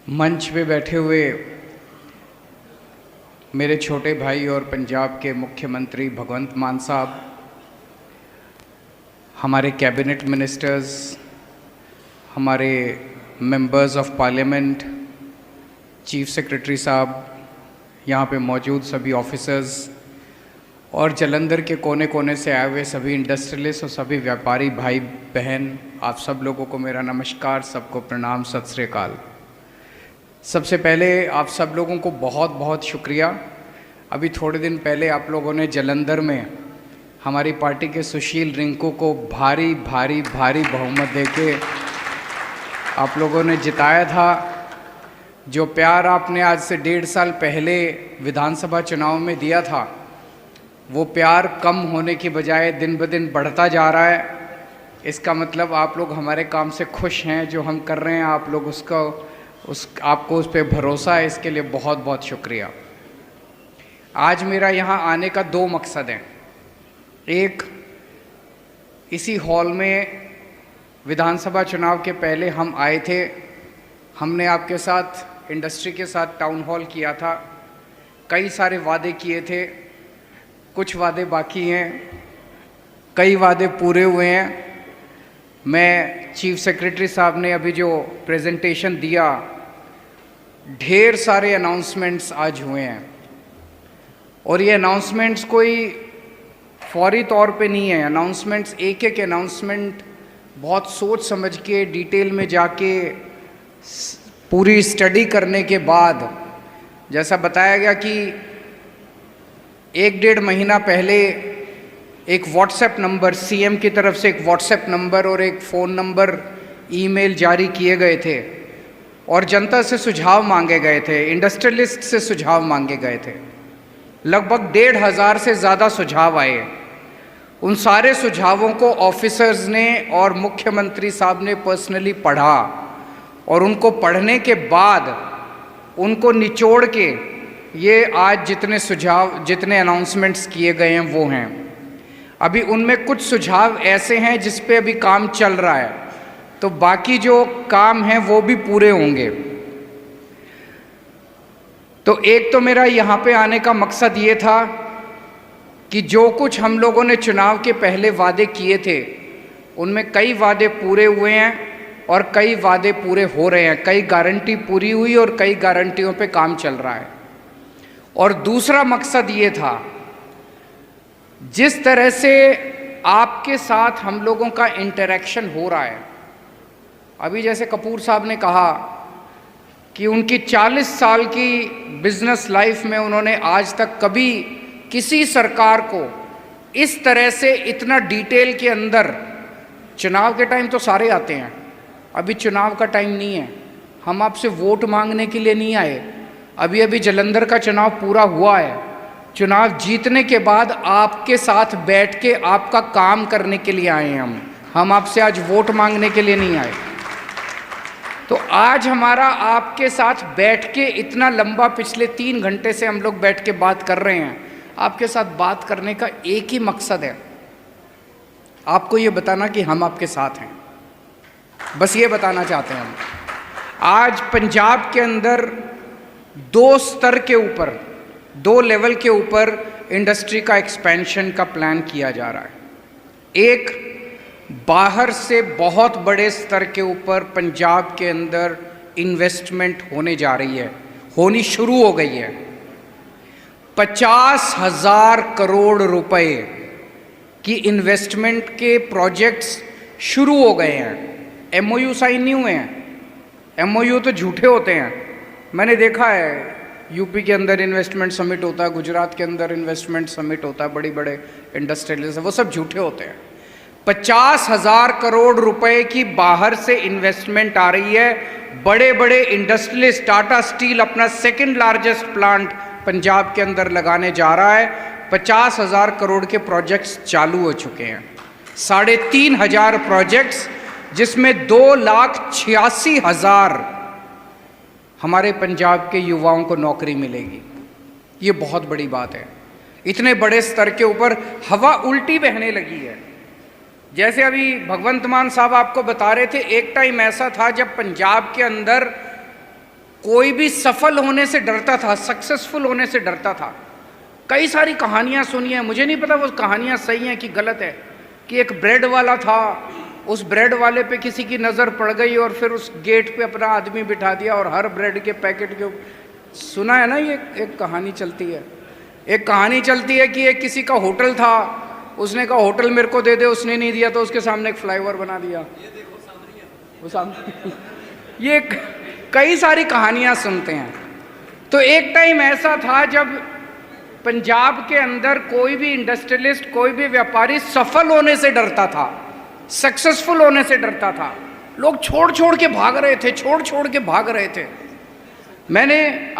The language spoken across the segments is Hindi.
मंच पे बैठे हुए मेरे छोटे भाई और पंजाब के मुख्यमंत्री भगवंत मान साहब, हमारे कैबिनेट मिनिस्टर्स, हमारे members of parliament, chief secretary साहब, यहाँ पे मौजूद सभी ऑफिसर्स और जलंधर के कोने कोने से आए हुए सभी इंडस्ट्रियलिस्ट और सभी व्यापारी भाई बहन, आप सब लोगों को मेरा नमस्कार, सबको प्रणाम, सत श्री अकाल। सबसे पहले आप सब लोगों को बहुत बहुत शुक्रिया। अभी थोड़े दिन पहले आप लोगों ने जलंधर में हमारी पार्टी के सुशील रिंकू को भारी भारी भारी बहुमत देके आप लोगों ने जिताया था। जो प्यार आपने आज से 1.5 साल पहले विधानसभा चुनाव में दिया था, वो प्यार कम होने की बजाय दिन ब दिन बढ़ता जा रहा है। इसका मतलब आप लोग हमारे काम से खुश हैं, जो हम कर रहे हैं आप लोग आपको उस पर भरोसा है, इसके लिए बहुत बहुत शुक्रिया। आज मेरा यहाँ आने का 2 मकसद हैं। एक, इसी हॉल में विधानसभा चुनाव के पहले हम आए थे, हमने आपके साथ इंडस्ट्री के साथ टाउन हॉल किया था, कई सारे वादे किए थे, कुछ वादे बाकी हैं, कई वादे पूरे हुए हैं। मैं चीफ सेक्रेटरी साहब ने अभी जो प्रेजेंटेशन दिया, ढेर सारे अनाउंसमेंट्स आज हुए हैं और ये अनाउंसमेंट्स कोई फौरी तौर पे नहीं है। अनाउंसमेंट्स एक एक अनाउंसमेंट बहुत सोच समझ के डिटेल में जाके पूरी स्टडी करने के बाद, जैसा बताया गया कि 1-1.5 महीना पहले एक व्हाट्सएप नंबर, सीएम की तरफ से एक व्हाट्सएप नंबर और एक फ़ोन नंबर, ईमेल जारी किए गए थे और जनता से सुझाव मांगे गए थे, इंडस्ट्रियलिस्ट से सुझाव मांगे गए थे। लगभग 1,500 से ज़्यादा सुझाव आए। उन सारे सुझावों को ऑफिसर्स ने और मुख्यमंत्री साहब ने पर्सनली पढ़ा और उनको पढ़ने के बाद उनको निचोड़ के ये आज जितने अनाउंसमेंट्स किए गए हैं वो हैं। अभी उनमें कुछ सुझाव ऐसे हैं जिस पे अभी काम चल रहा है, तो बाकी जो काम हैं वो भी पूरे होंगे। तो एक तो मेरा यहाँ पे आने का मकसद ये था कि जो कुछ हम लोगों ने चुनाव के पहले वादे किए थे, उनमें कई वादे पूरे हुए हैं और कई वादे पूरे हो रहे हैं। कई गारंटी पूरी हुई और कई गारंटियों पे काम चल रहा है। और दूसरा मकसद ये था, जिस तरह से आपके साथ हम लोगों का इंटरेक्शन हो रहा है, अभी जैसे कपूर साहब ने कहा कि उनकी 40 साल की बिजनेस लाइफ में उन्होंने आज तक कभी किसी सरकार को इस तरह से इतना डिटेल के अंदर, चुनाव के टाइम तो सारे आते हैं, अभी चुनाव का टाइम नहीं है, हम आपसे वोट मांगने के लिए नहीं आए। अभी अभी जलंधर का चुनाव पूरा हुआ है, चुनाव जीतने के बाद आपके साथ बैठ के आपका काम करने के लिए आए हैं हम आपसे आज वोट मांगने के लिए नहीं आए। तो आज हमारा आपके साथ बैठ के इतना लंबा, पिछले 3 घंटे से हम लोग बैठ के बात कर रहे हैं, आपके साथ बात करने का एक ही मकसद है, आपको ये बताना कि हम आपके साथ हैं। बस ये बताना चाहते हैं हम। आज पंजाब के अंदर 2 स्तर के ऊपर, 2 लेवल के ऊपर इंडस्ट्री का एक्सपेंशन का प्लान किया जा रहा है। एक, बाहर से बहुत बड़े स्तर के ऊपर पंजाब के अंदर इन्वेस्टमेंट होने जा रही है, होनी शुरू हो गई है। 50,000 करोड़ रुपए की इन्वेस्टमेंट के प्रोजेक्ट्स शुरू हो गए हैं। एमओयू साइन नहीं हुए हैं, एमओयू तो झूठे होते हैं। मैंने देखा है, यूपी के अंदर इन्वेस्टमेंट समिट होता है, गुजरात के अंदर इन्वेस्टमेंट समिट होता है, बड़ी बड़े इंडस्ट्रियलिस्ट, वो सब झूठे होते हैं। 50,000 करोड़ रुपए की बाहर से इन्वेस्टमेंट आ रही है। बड़े बड़े इंडस्ट्रियलिस्ट, टाटा स्टील अपना 2nd लार्जेस्ट प्लांट पंजाब के अंदर लगाने जा रहा है। 50,000 करोड़ के प्रोजेक्ट्स चालू हो चुके हैं। 3,500 प्रोजेक्ट्स, जिसमें 2,86,000 हमारे पंजाब के युवाओं को नौकरी मिलेगी। ये बहुत बड़ी बात है। इतने बड़े स्तर के ऊपर हवा उल्टी बहने लगी है। जैसे अभी भगवंत मान साहब आपको बता रहे थे, एक टाइम ऐसा था जब पंजाब के अंदर कोई भी सफल होने से डरता था, सक्सेसफुल होने से डरता था। कई सारी कहानियाँ सुनी हैं, मुझे नहीं पता वो कहानियाँ सही हैं कि गलत है, कि एक ब्रेड वाला था, उस ब्रेड वाले पे किसी की नज़र पड़ गई और फिर उस गेट पे अपना आदमी बिठा दिया और हर ब्रेड के पैकेट के, सुना है ना ये एक कहानी चलती है। एक कहानी चलती है कि एक किसी का होटल था, उसने कहा होटल मेरे को दे दे, उसने नहीं दिया तो उसके सामने एक फ्लाईओवर बना दिया। वो सामने ये कई सारी कहानियाँ सुनते हैं। तो एक टाइम ऐसा था जब पंजाब के अंदर कोई भी इंडस्ट्रियलिस्ट, कोई भी व्यापारी सफल होने से डरता था, सक्सेसफुल होने से डरता था। लोग छोड़ छोड़ के भाग रहे थे, छोड़ छोड़ के भाग रहे थे।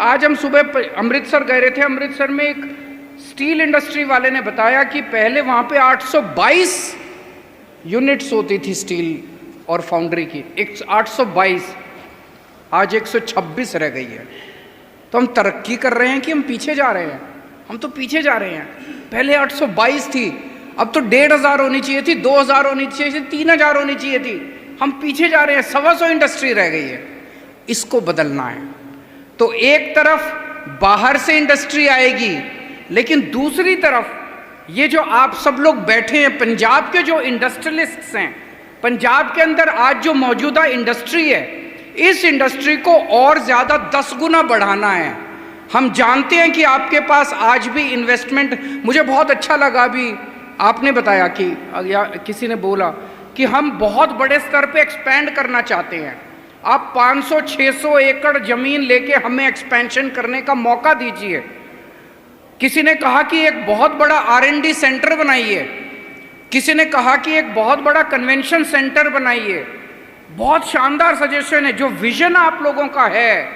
आज हम सुबह अमृतसर गए रहे थे। अमृतसर में एक स्टील इंडस्ट्री वाले ने बताया कि पहले वहाँ पे 822 यूनिट्स होती थी स्टील और फाउंड्री की, 822, आज 126 रह गई है। तो हम तरक्की कर रहे हैं कि हम पीछे जा रहे हैं? हम तो पीछे जा रहे हैं। पहले 822 थी, अब तो 1500 होनी चाहिए थी, 2000 होनी चाहिए थी, 3000 होनी चाहिए थी। हम पीछे जा रहे हैं, 125 इंडस्ट्री रह गई है। इसको बदलना है। तो एक तरफ बाहर से इंडस्ट्री आएगी, लेकिन दूसरी तरफ ये जो आप सब लोग बैठे हैं, पंजाब के जो इंडस्ट्रियलिस्ट्स हैं, पंजाब के अंदर आज जो मौजूदा इंडस्ट्री है, इस इंडस्ट्री को और ज़्यादा 10 गुना बढ़ाना है। हम जानते हैं कि आपके पास आज भी इन्वेस्टमेंट, मुझे बहुत अच्छा लगा अभी आपने बताया कि या किसी ने बोला कि हम बहुत बड़े स्तर पे एक्सपैंड करना चाहते हैं। आप 500-600 एकड़ जमीन लेके हमें एक्सपेंशन करने का मौका दीजिए। किसी ने कहा कि एक बहुत बड़ा R&D सेंटर बनाइए, किसी ने कहा कि एक बहुत बड़ा कन्वेंशन सेंटर बनाइए। बहुत शानदार सजेशन है। जो विजन आप लोगों का है,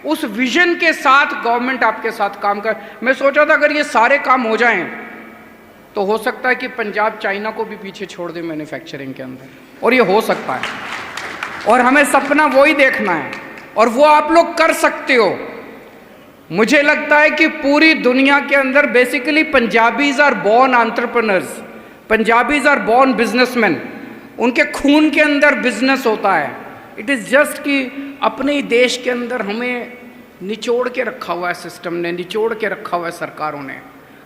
उस विजन के साथ गवर्नमेंट आपके साथ काम कर। मैं सोचा था अगर ये सारे काम हो जाएं तो हो सकता है कि पंजाब चाइना को भी पीछे छोड़ दे मैन्युफैक्चरिंग के अंदर, और ये हो सकता है। और हमें सपना वही देखना है, और वो आप लोग कर सकते हो। मुझे लगता है कि पूरी दुनिया के अंदर basically Punjabis are born entrepreneurs, Punjabis are born businessmen. उनके खून के अंदर बिजनेस होता है। इट इज़ जस्ट कि अपने ही देश के अंदर हमें निचोड़ के रखा हुआ है, सिस्टम ने निचोड़ के रखा हुआ है, सरकारों ने।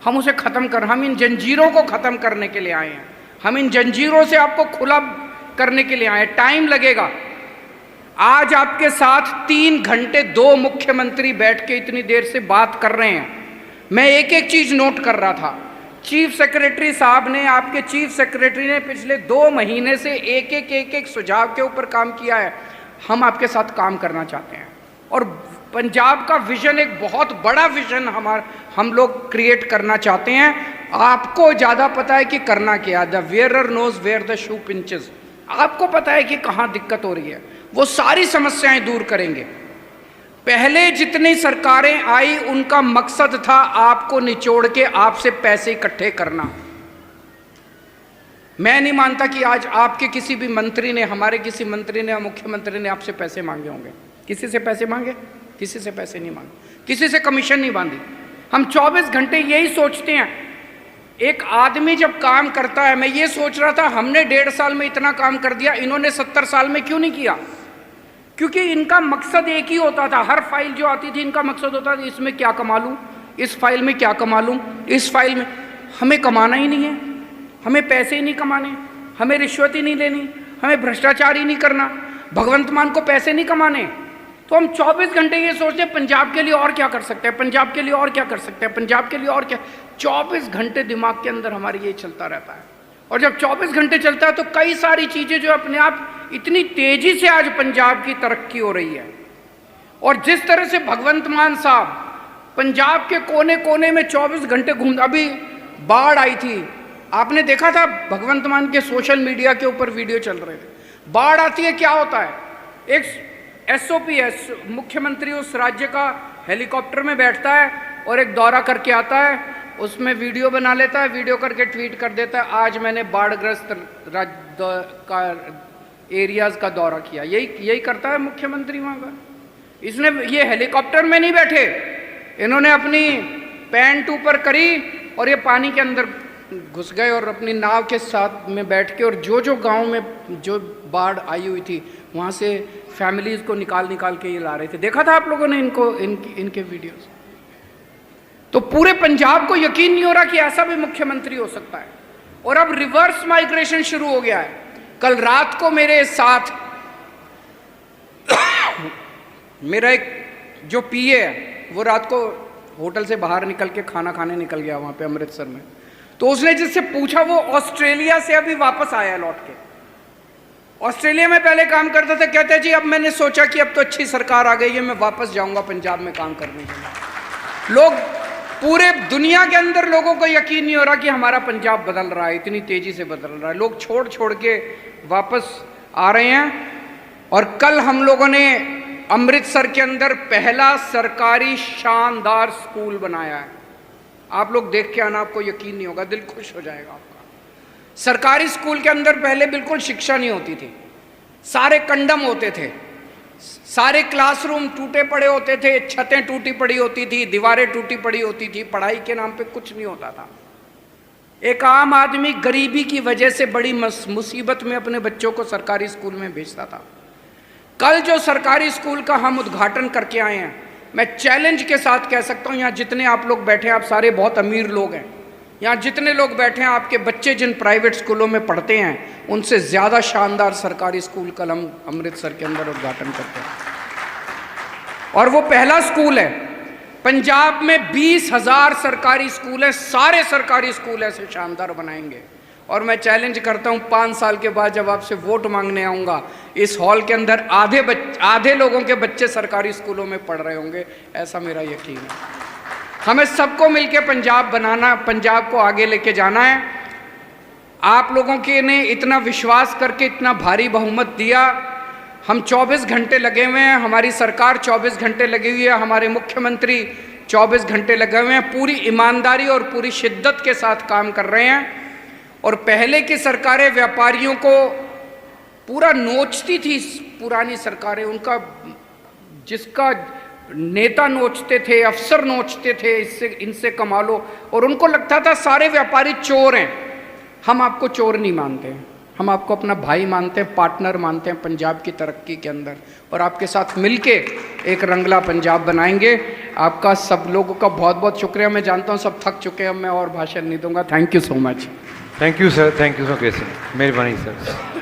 हम उसे ख़त्म कर, हम इन जंजीरों को ख़त्म करने के लिए आए हैं। हम इन जंजीरों से आपको खुला करने के लिए आए हैं। टाइम लगेगा। आज आपके साथ 3 घंटे 2 मुख्यमंत्री बैठ के इतनी देर से बात कर रहे हैं। मैं एक एक चीज़ नोट कर रहा था। चीफ सेक्रेटरी साहब ने, आपके चीफ सेक्रेटरी ने पिछले 2 महीने से एक एक सुझाव के ऊपर काम किया है। हम आपके साथ काम करना चाहते हैं, और पंजाब का विजन एक बहुत बड़ा विजन हम लोग क्रिएट करना चाहते हैं। आपको ज़्यादा पता है कि करना क्या। The wearer knows where the shoe pinches. आपको पता है कि कहाँ दिक्कत हो रही है। वो सारी समस्याएं दूर करेंगे। पहले जितनी सरकारें आई उनका मकसद था आपको निचोड़ के आपसे पैसे इकट्ठे करना। मैं नहीं मानता कि आज आपके किसी भी मंत्री ने, हमारे किसी मंत्री ने या मुख्यमंत्री ने आपसे पैसे मांगे होंगे। किसी से पैसे मांगे? किसी से पैसे नहीं मांगे, किसी से कमीशन नहीं बांधी। हम 24 घंटे यही सोचते हैं। एक आदमी जब काम करता है, मैं ये सोच रहा था हमने 1.5 साल में इतना काम कर दिया, इन्होंने 70 साल में क्यों नहीं किया? क्योंकि इनका मकसद एक ही होता था। हर फाइल जो आती थी इनका मकसद होता था इसमें क्या कमा लूँ, इस फाइल में क्या कमा लूँ, इस फाइल में। हमें कमाना ही नहीं है, हमें पैसे ही नहीं कमाने, हमें रिश्वत ही नहीं लेनी, हमें भ्रष्टाचार ही नहीं करना, भगवंत मान को पैसे नहीं कमाने। तो हम 24 घंटे ये सोचते हैं पंजाब के लिए और क्या कर सकते हैं, पंजाब के लिए और क्या कर सकते हैं, पंजाब के लिए और क्या। 24 घंटे दिमाग के अंदर हमारे ये चलता रहता है। और जब 24 घंटे चलता है तो कई सारी चीज़ें जो अपने आप इतनी तेजी से आज पंजाब की तरक्की हो रही है। और जिस तरह से भगवंत मान साहब पंजाब के कोने कोने में 24 घंटे घूम, अभी बाढ़ आई थी, आपने देखा था भगवंत मान के सोशल मीडिया के ऊपर वीडियो चल रहे थे। बाढ़ आती है, क्या होता है, एक SOP है, मुख्यमंत्री उस राज्य का हेलीकॉप्टर में बैठता है और एक दौरा करके आता है, उसमें वीडियो बना लेता है, वीडियो करके ट्वीट कर देता है, आज मैंने बाढ़ग्रस्त का एरियाज का दौरा किया। यही करता है मुख्यमंत्री वहाँ का। इसने ये हेलीकॉप्टर में नहीं बैठे, इन्होंने अपनी पैंट ऊपर करी और ये पानी के अंदर घुस गए और अपनी नाव के साथ में बैठ के, और जो गांव में जो बाढ़ आई हुई थी वहाँ से फैमिलीज़ को निकाल के ये ला रहे थे। देखा था आप लोगों ने इनको, इनके वीडियोस। तो पूरे पंजाब को यकीन नहीं हो रहा कि ऐसा भी मुख्यमंत्री हो सकता है। और अब रिवर्स माइग्रेशन शुरू हो गया है। कल रात को मेरे साथ मेरा एक जो पीए है वो रात को होटल से बाहर निकल के खाना खाने निकल गया वहाँ पे अमृतसर में। तो उसने जिससे पूछा वो ऑस्ट्रेलिया से अभी वापस आया लौट के। ऑस्ट्रेलिया में पहले काम करता था, कहते जी अब मैंने सोचा कि अब तो अच्छी सरकार आ गई है, मैं वापस जाऊंगा पंजाब में काम करने के लिए। लोग पूरे दुनिया के अंदर लोगों को यकीन नहीं हो रहा कि हमारा पंजाब बदल रहा है, इतनी तेजी से बदल रहा है। लोग छोड़ के वापस आ रहे हैं। और कल हम लोगों ने अमृतसर के अंदर पहला सरकारी शानदार स्कूल बनाया है। आप लोग देख के आना, आपको यकीन नहीं होगा, दिल खुश हो जाएगा आपका। सरकारी स्कूल के अंदर पहले बिल्कुल शिक्षा नहीं होती थी, सारे कंडम होते थे, सारे क्लासरूम टूटे पड़े होते थे, छतें टूटी पड़ी होती थी, दीवारें टूटी पड़ी होती थी, पढ़ाई के नाम पे कुछ नहीं होता था। एक आम आदमी गरीबी की वजह से बड़ी मुसीबत में अपने बच्चों को सरकारी स्कूल में भेजता था। कल जो सरकारी स्कूल का हम उद्घाटन करके आए हैं, मैं चैलेंज के साथ कह सकता हूँ, यहाँ जितने आप लोग बैठे हैं, आप सारे बहुत अमीर लोग हैं, यहाँ जितने लोग बैठे हैं, आपके बच्चे जिन प्राइवेट स्कूलों में पढ़ते हैं उनसे ज़्यादा शानदार सरकारी स्कूल कल हम अमृतसर के अंदर उद्घाटन करते हैं। और वो पहला स्कूल है। पंजाब में 20,000 सरकारी स्कूल हैं, सारे सरकारी स्कूल ऐसे शानदार बनाएंगे। और मैं चैलेंज करता हूँ 5 साल के बाद जब आपसे वोट मांगने आऊँगा, इस हॉल के अंदर आधे लोगों के बच्चे सरकारी स्कूलों में पढ़ रहे होंगे, ऐसा मेरा यकीन है। हमें सबको मिलकर पंजाब बनाना, पंजाब को आगे लेके जाना है। आप लोगों के ने इतना विश्वास करके इतना भारी बहुमत दिया। हम 24 घंटे लगे हुए हैं, हमारी सरकार 24 घंटे लगी हुई है, हमारे मुख्यमंत्री 24 घंटे लगे हुए हैं, पूरी ईमानदारी और पूरी शिद्दत के साथ काम कर रहे हैं। और पहले की सरकारें व्यापारियों को पूरा नोचती थी, पुरानी सरकारें, उनका जिसका नेता नोचते थे, अफसर नोचते थे, इससे इनसे कमा लो, और उनको लगता था सारे व्यापारी चोर हैं। हम आपको चोर नहीं मानते हैं, हम आपको अपना भाई मानते हैं, पार्टनर मानते हैं पंजाब की तरक्की के अंदर, और आपके साथ मिलके एक रंगला पंजाब बनाएंगे। आपका सब लोगों का बहुत बहुत शुक्रिया। मैं जानता हूँ सब थक चुके हैं, मैं और भाषण नहीं दूंगा। Thank you so much. Thank you sir, thank you so केसी, मेहरबानी सर।